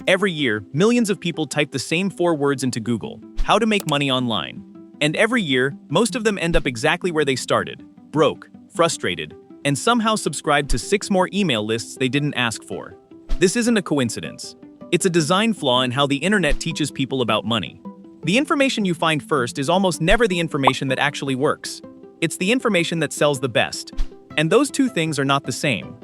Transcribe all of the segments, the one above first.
Every year, millions of people type the same 4 words into Google: how to make money online. And every year, most of them end up exactly where they started: broke, frustrated, and somehow subscribed to 6 more email lists they didn't ask for. This isn't a coincidence. It's a design flaw in how the internet teaches people about money. The information you find first is almost never the information that actually works. It's the information that sells the best. And those two things are not the same.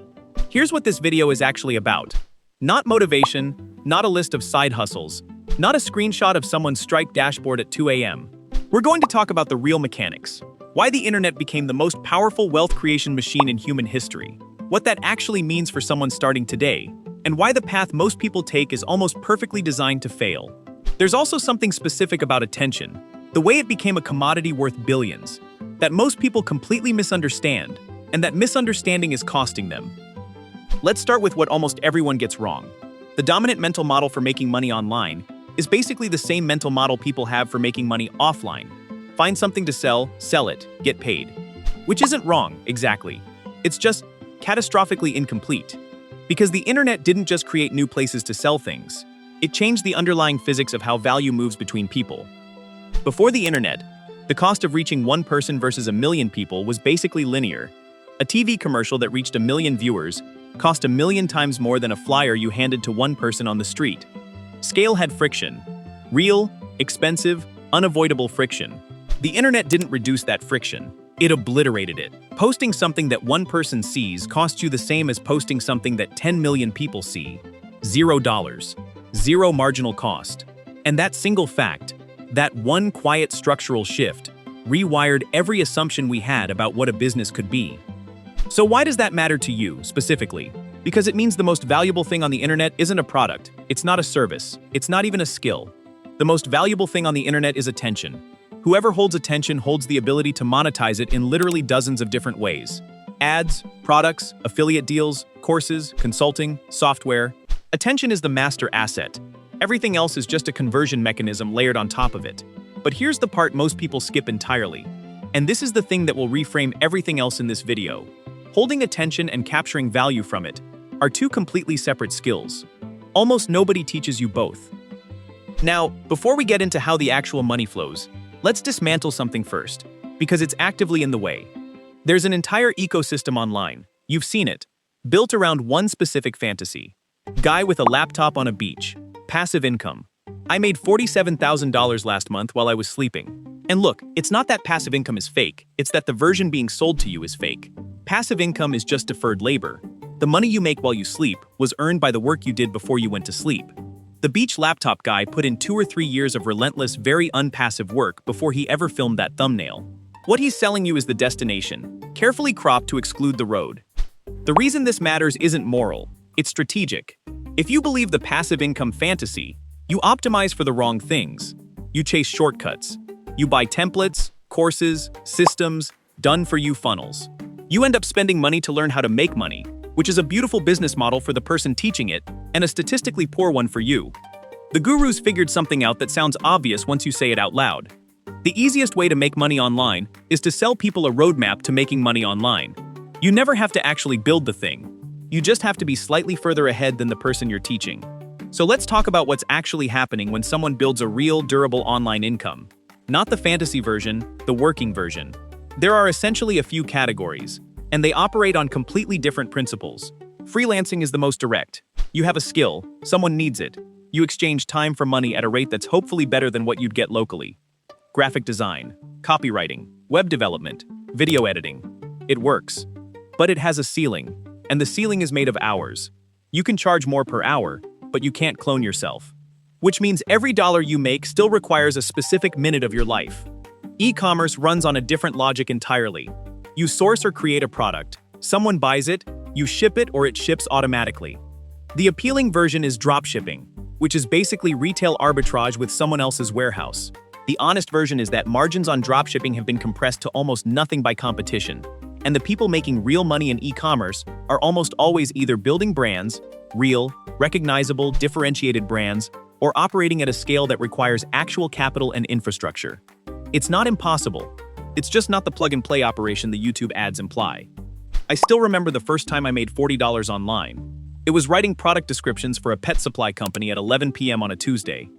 Here's what this video is actually about. Not motivation, not a list of side hustles, not a screenshot of someone's Stripe dashboard at 2 a.m. We're going to talk about the real mechanics. Why the internet became the most powerful wealth creation machine in human history. What that actually means for someone starting today. And why the path most people take is almost perfectly designed to fail. There's also something specific about attention, the way it became a commodity worth billions, that most people completely misunderstand, and that misunderstanding is costing them. Let's start with what almost everyone gets wrong. The dominant mental model for making money online is basically the same mental model people have for making money offline. Find something to sell it, get paid. Which isn't wrong, exactly. It's just catastrophically incomplete. Because the internet didn't just create new places to sell things. It changed the underlying physics of how value moves between people. Before the internet, the cost of reaching one person versus a million people was basically linear. A TV commercial that reached 1 million viewers cost 1 million times more than a flyer you handed to one person on the street. Scale had friction. Real, expensive, unavoidable friction. The internet didn't reduce that friction. It obliterated it. Posting something that one person sees costs you the same as posting something that 10 million people see. $0. Zero marginal cost. And that single fact, that one quiet structural shift, rewired every assumption we had about what a business could be. So why does that matter to you, specifically? Because it means the most valuable thing on the internet isn't a product, it's not a service, it's not even a skill. The most valuable thing on the internet is attention. Whoever holds attention holds the ability to monetize it in literally dozens of different ways. Ads, products, affiliate deals, courses, consulting, software. Attention is the master asset. Everything else is just a conversion mechanism layered on top of it. But here's the part most people skip entirely. And this is the thing that will reframe everything else in this video. Holding attention and capturing value from it are two completely separate skills. Almost nobody teaches you both. Now, before we get into how the actual money flows, let's dismantle something first, because it's actively in the way. There's an entire ecosystem online, you've seen it, built around one specific fantasy. Guy with a laptop on a beach. Passive income. I made $47,000 last month while I was sleeping. And look, it's not that passive income is fake, it's that the version being sold to you is fake. Passive income is just deferred labor. The money you make while you sleep was earned by the work you did before you went to sleep. The beach laptop guy put in 2 or 3 years of relentless, very unpassive work before he ever filmed that thumbnail. What he's selling you is the destination, carefully cropped to exclude the road. The reason this matters isn't moral, it's strategic. If you believe the passive income fantasy, you optimize for the wrong things. You chase shortcuts. You buy templates, courses, systems, done-for-you funnels. You end up spending money to learn how to make money, which is a beautiful business model for the person teaching it, and a statistically poor one for you. The gurus figured something out that sounds obvious once you say it out loud. The easiest way to make money online is to sell people a roadmap to making money online. You never have to actually build the thing. You just have to be slightly further ahead than the person you're teaching. So let's talk about what's actually happening when someone builds a real, durable online income. Not the fantasy version, the working version. There are essentially a few categories, and they operate on completely different principles. Freelancing is the most direct. You have a skill, someone needs it. You exchange time for money at a rate that's hopefully better than what you'd get locally. Graphic design, copywriting, web development, video editing. It works. But it has a ceiling, and the ceiling is made of hours. You can charge more per hour, but you can't clone yourself. Which means every dollar you make still requires a specific minute of your life. E-commerce runs on a different logic entirely. You source or create a product, someone buys it, you ship it or it ships automatically. The appealing version is dropshipping, which is basically retail arbitrage with someone else's warehouse. The honest version is that margins on dropshipping have been compressed to almost nothing by competition, and the people making real money in e-commerce are almost always either building brands, real, recognizable, differentiated brands, or operating at a scale that requires actual capital and infrastructure. It's not impossible. It's just not the plug-and-play operation the YouTube ads imply. I still remember the first time I made $40 online. It was writing product descriptions for a pet supply company at 11 p.m. on a Tuesday.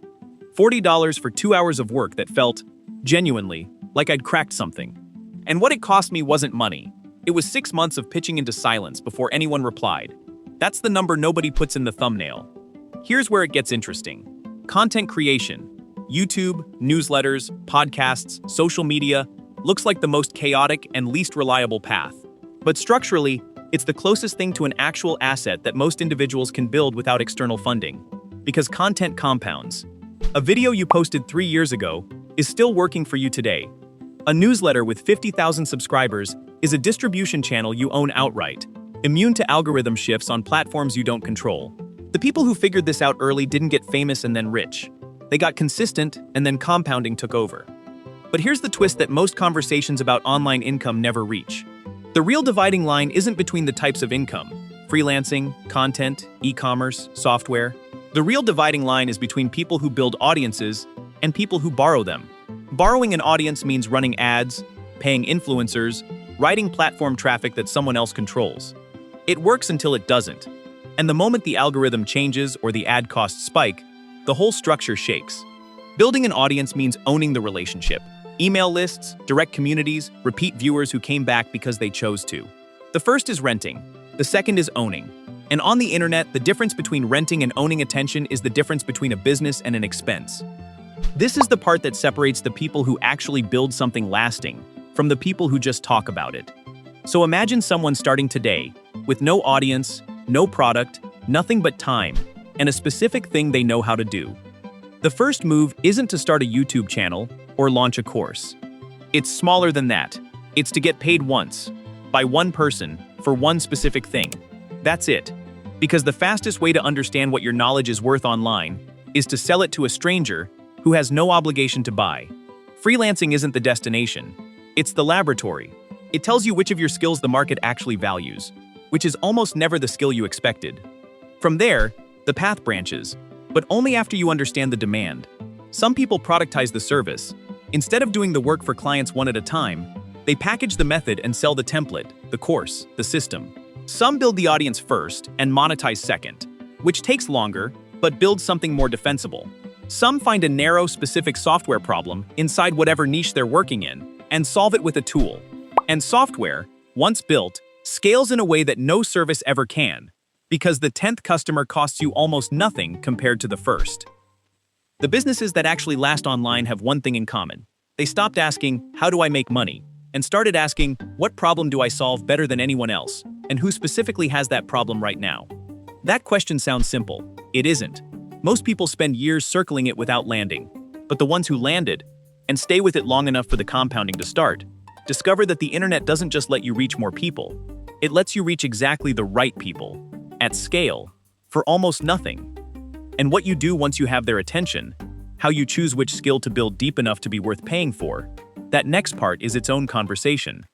$40 for 2 hours of work that felt, genuinely, like I'd cracked something. And what it cost me wasn't money. It was 6 months of pitching into silence before anyone replied. That's the number nobody puts in the thumbnail. Here's where it gets interesting. Content creation. YouTube, newsletters, podcasts, social media looks like the most chaotic and least reliable path. But structurally, it's the closest thing to an actual asset that most individuals can build without external funding. Because content compounds. A video you posted 3 years ago is still working for you today. A newsletter with 50,000 subscribers is a distribution channel you own outright, immune to algorithm shifts on platforms you don't control. The people who figured this out early didn't get famous and then rich. They got consistent, and then compounding took over. But here's the twist that most conversations about online income never reach. The real dividing line isn't between the types of income, freelancing, content, e-commerce, software. The real dividing line is between people who build audiences and people who borrow them. Borrowing an audience means running ads, paying influencers, writing platform traffic that someone else controls. It works until it doesn't. And the moment the algorithm changes or the ad costs spike, the whole structure shakes. Building an audience means owning the relationship. Email lists, direct communities, repeat viewers who came back because they chose to. The first is renting. The second is owning. And on the internet, the difference between renting and owning attention is the difference between a business and an expense. This is the part that separates the people who actually build something lasting from the people who just talk about it. So imagine someone starting today with no audience, no product, nothing but time, and a specific thing they know how to do. The first move isn't to start a YouTube channel or launch a course. It's smaller than that. It's to get paid once, by one person, for one specific thing. That's it. Because the fastest way to understand what your knowledge is worth online is to sell it to a stranger who has no obligation to buy. Freelancing isn't the destination. It's the laboratory. It tells you which of your skills the market actually values, which is almost never the skill you expected. From there, the path branches, but only after you understand the demand. Some people productize the service. Instead of doing the work for clients one at a time, they package the method and sell the template, the course, the system. Some build the audience first and monetize second, which takes longer, but builds something more defensible. Some find a narrow, specific software problem inside whatever niche they're working in and solve it with a tool. And software, once built, scales in a way that no service ever can, because the 10th customer costs you almost nothing compared to the first. The businesses that actually last online have one thing in common. They stopped asking, how do I make money? And started asking, what problem do I solve better than anyone else? And who specifically has that problem right now? That question sounds simple. It isn't. Most people spend years circling it without landing. But the ones who landed, and stay with it long enough for the compounding to start, discover that the internet doesn't just let you reach more people. It lets you reach exactly the right people, at scale, for almost nothing. And what you do once you have their attention, how you choose which skill to build deep enough to be worth paying for, that next part is its own conversation.